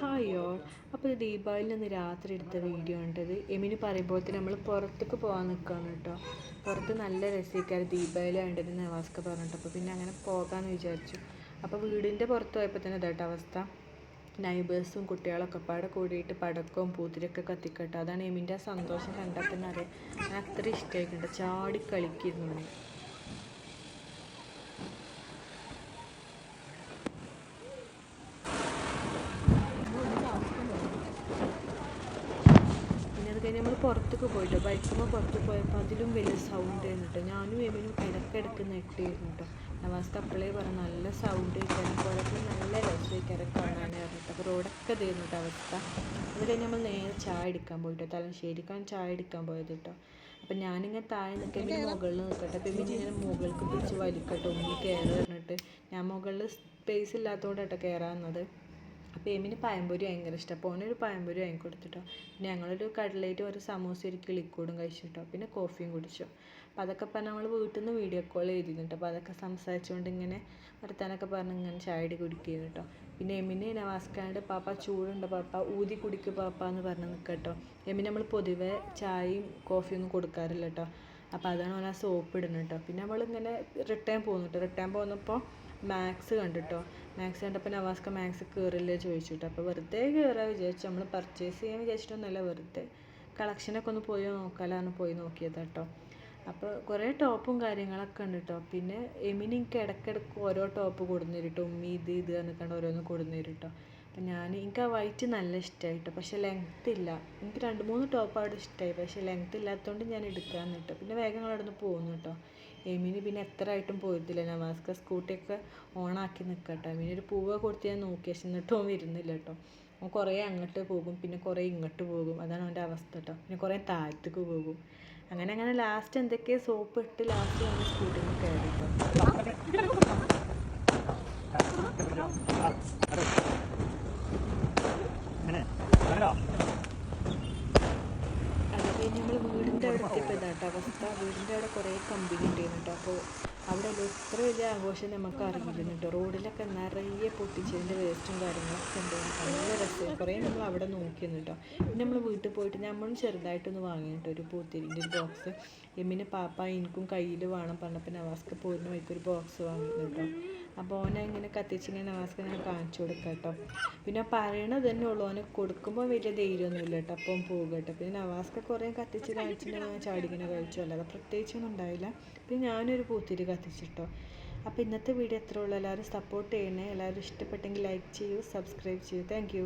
Hi all. അപ്പോൾ ഇത് ദീപാവലിയിൽ നിന്ന് രാത്രി എടുത്ത വീഡിയോ ഉണ്ടത്. എമിന് പറയുമ്പോൾ നമ്മൾ പുറത്തേക്ക് പോകാൻ നിൽക്കുകയാണ് കേട്ടോ. പുറത്ത് നല്ല രസിക്കാറ് ദീപാവലി ഉണ്ടെന്ന് നവാസ്ക പറഞ്ഞിട്ട്, അപ്പോൾ പിന്നെ അങ്ങനെ പോകാമെന്ന് വിചാരിച്ചു. അപ്പോൾ വീടിൻ്റെ പുറത്ത് പോയപ്പോൾ തന്നെ ഇതായിട്ട് അവസ്ഥ. നൈബേഴ്സും കുട്ടികളൊക്കെ പാടെ കൂടിയിട്ട് പടക്കവും പൂത്തിരിയൊക്കെ കത്തിക്കട്ടെ. അതാണ് എമിൻ്റെ ആ സന്തോഷം കണ്ടാൽ തന്നെ അറിയാം. ഞാൻ അത്ര ഇഷ്ടമായിട്ടുണ്ട്. ചാടി കളിക്കുന്നു. കഴിഞ്ഞ് നമ്മൾ പുറത്തേക്ക് പോയിട്ടോ. ബൈക്കുമ്പോൾ പുറത്ത് പോയപ്പോൾ അതിലും വലിയ സൗണ്ട് ആയിരുന്നു കേട്ടോ. ഞാനും എമിനും ഇടയ്ക്കിടയ്ക്ക് നെട്ടിയിരുന്നു കേട്ടോ. നവാസ്ക അപ്പോഴേ പറഞ്ഞു നല്ല സൗണ്ട് കേൾക്കാൻ പുറത്ത് നല്ല രസമായിക്കാരെ കാണാനായിരുന്നു കേട്ടോ. അപ്പോൾ റോഡൊക്കെ ഇതായിരുന്നു കേട്ടോ അവസ്ഥ. അത് കഴിഞ്ഞ് നമ്മൾ നേരെ ചായ എടുക്കാൻ പോയിട്ടോ. തലശ്ശേരിക്കാണ് ചായ എടുക്കാൻ പോയത് കേട്ടോ. അപ്പം ഞാനിങ്ങനെ താഴെ നിൽക്കാൻ മുകളിൽ നിൽക്കട്ടെ. അപ്പം ഇങ്ങനെ മുകൾക്ക് പിടിച്ച് വലിക്കട്ടെ, ഉമ്മി കയറി പറഞ്ഞിട്ട്. ഞാൻ മുകളിൽ സ്പേസ് ഇല്ലാത്തതുകൊണ്ട് കേട്ടോ കയറാവുന്നത്. അപ്പോൾ എമിന് പഴംപൊരി ഭയങ്കര ഇഷ്ടം. അപ്പോൾ ഓനൊരു പഴംപൊരി വാങ്ങി കൊടുത്തിട്ടോ. പിന്നെ ഞങ്ങളൊരു കടലേറ്റ് ഒരു സമൂസ ഒരു കിളിക്കൂടും കഴിച്ചിട്ടോ. പിന്നെ കോഫിയും കുടിച്ചു. അപ്പോൾ അതൊക്കെ പറഞ്ഞ് നമ്മൾ വീട്ടിൽ നിന്ന് വീഡിയോ കോൾ ചെയ്തിരുന്നു. അപ്പോൾ അതൊക്കെ സംസാരിച്ചുകൊണ്ട് ഇങ്ങനെ വർത്താനൊക്കെ പറഞ്ഞ് ഇങ്ങനെ ചായ കുടിക്കുന്നു കേട്ടോ. പിന്നെ എമിന് നവാസ്കാണ്ട് പാപ്പ ചൂടുണ്ട് പാപ്പ ഊതി കുടിക്ക് പാപ്പ എന്ന് പറഞ്ഞ് നിൽക്കട്ടോ. എമിന് നമ്മൾ പൊതുവെ ചായയും കോഫിയൊന്നും കൊടുക്കാറില്ല കേട്ടോ. അപ്പോൾ അതാണ് ഓൻ ആ സോപ്പ് ഇടുന്നത് കേട്ടോ. പിന്നെ നമ്മളിങ്ങനെ റിട്ടേൺ പോകുന്നു കേട്ടോ. റിട്ടേൺ പോകുന്നപ്പോൾ മാക്സ് കണ്ടിട്ടോ. മാക്സ് കണ്ടപ്പോൾ നവാസ്ക മാക്സ് കയറില്ലേ ചോദിച്ചു കേട്ടോ. അപ്പോൾ വെറുതെ കയറാൻ വിചാരിച്ചു. നമ്മൾ പർച്ചേസ് ചെയ്യാൻ വിചാരിച്ചിട്ടൊന്നുമല്ല, വെറുതെ കളക്ഷനൊക്കെ ഒന്ന് പോയി നോക്കാലാണ് പോയി നോക്കിയത് കേട്ടോ. അപ്പോൾ കുറേ ടോപ്പും കാര്യങ്ങളൊക്കെ ഉണ്ട് കേട്ടോ. പിന്നെ എമിന് എനിക്ക് ഇടയ്ക്കിടയ്ക്ക് ഓരോ ടോപ്പ് കൊടുന്നു തരും കേട്ടോ. ഉമ്മി ഇത് പറഞ്ഞിട്ട് ഓരോന്ന് കൊടുന്നു തരും കേട്ടോ. അപ്പം എനിക്ക് ആ വൈറ്റ് നല്ല ഇഷ്ടമായിട്ടോ. പക്ഷേ ലെങ്ത്ത് ഇല്ല. എനിക്ക് 2-3 ടോപ്പ് അവിടെ ഇഷ്ടമായി, പക്ഷേ ലെങ്ത്ത് ഇല്ലാത്തതുകൊണ്ട് ഞാൻ എടുക്കാമെന്ന് കേട്ടോ. പിന്നെ വേഗം അവിടെ നിന്ന് പോകുന്നു കേട്ടോ. എമിന് പിന്നെ എത്ര ആയിട്ടും പോയിരുന്നില്ല. നവാസ്ക സ്കൂട്ടിയൊക്കെ ഓണാക്കി നിൽക്കട്ടോ. എമിന് ഒരു പൂവ് കൊടുത്ത് ഞാൻ നോക്കി, പക്ഷെ എന്നിട്ടും ഓൻ വരുന്നില്ല കേട്ടോ. ഓൻ കുറേ അങ്ങോട്ട് പോകും, പിന്നെ കുറേ ഇങ്ങോട്ട് പോകും. അതാണ് അവൻ്റെ അവസ്ഥ കേട്ടോ. പിന്നെ കുറേ താഴത്തേക്ക് പോകും. അങ്ങനെ ലാസ്റ്റ് എന്തൊക്കെയോ സോപ്പ് ഇട്ട് ലാസ്റ്റ് അവൻ്റെ സ്കൂട്ടിയിൽ നിന്ന് കയറി കേട്ടോ. പിന്നെ നമ്മൾ വീടിൻ്റെ അവിടെ എത്തിയപ്പോൾ ഇതാട്ടോ അവസ്ഥ. വീടിൻ്റെ അവിടെ കുറേ കമ്പനി ഉണ്ടായിരുന്നു കേട്ടോ. അപ്പോൾ അവിടെ എത്ര വലിയ ആഘോഷം നമുക്ക് അറിയില്ല കേട്ടോ. റോഡിലൊക്കെ നിറയെ പൊട്ടിച്ചതിൻ്റെ വേസ്റ്റും കാര്യങ്ങളൊക്കെ ഉണ്ടായിരുന്നു. നല്ല രസമായി. കുറേ നമ്മൾ അവിടെ നോക്കിയിരുന്നു കേട്ടോ. പിന്നെ നമ്മൾ വീട്ടിൽ പോയിട്ട് നമ്മളും ചെറുതായിട്ടൊന്ന് വാങ്ങി കേട്ടോ ഒരു പൂത്തിരിൻ്റെ ഒരു ബോക്സ്. എമ്മിന് പാപ്പ എനിക്കും കയ്യിൽ വേണം പറഞ്ഞപ്പോൾ നവാസ്ക പോരുന്ന വഴിക്കൊരു ബോക്സ് വാങ്ങിയിരുന്നു കേട്ടോ. അപ്പോൾ ഓനെ ഇങ്ങനെ കത്തിച്ചിങ്ങനെ നവാസ്ക ഞാൻ കാണിച്ചു കൊടുക്കാം കേട്ടോ. പിന്നെ പറയണത് തന്നെ ഉള്ളൂ, ഓനെ കൊടുക്കുമ്പോൾ വലിയ ധൈര്യമൊന്നുമില്ല കേട്ടോ. അപ്പം പോകും കേട്ടോ. പിന്നെ നവാസ്ക കുറേ കത്തിച്ച് കാണിച്ചിട്ടുണ്ടെങ്കിൽ ഞാൻ ചാടിങ്ങനെ കഴിച്ചു, അല്ലാതെ പ്രത്യേകിച്ചൊന്നും ഉണ്ടായില്ല. പിന്നെ ഞാനൊരു പൂത്തിരി കത്തിച്ചിട്ടോ. അപ്പോൾ ഇന്നത്തെ വീഡിയോ എത്ര ഉള്ളൂ. എല്ലാവരും സപ്പോർട്ട് ചെയ്യണേ. എല്ലാവരും ഇഷ്ടപ്പെട്ടെങ്കിൽ ലൈക്ക് ചെയ്യൂ, സബ്സ്ക്രൈബ് ചെയ്യൂ. Thank you.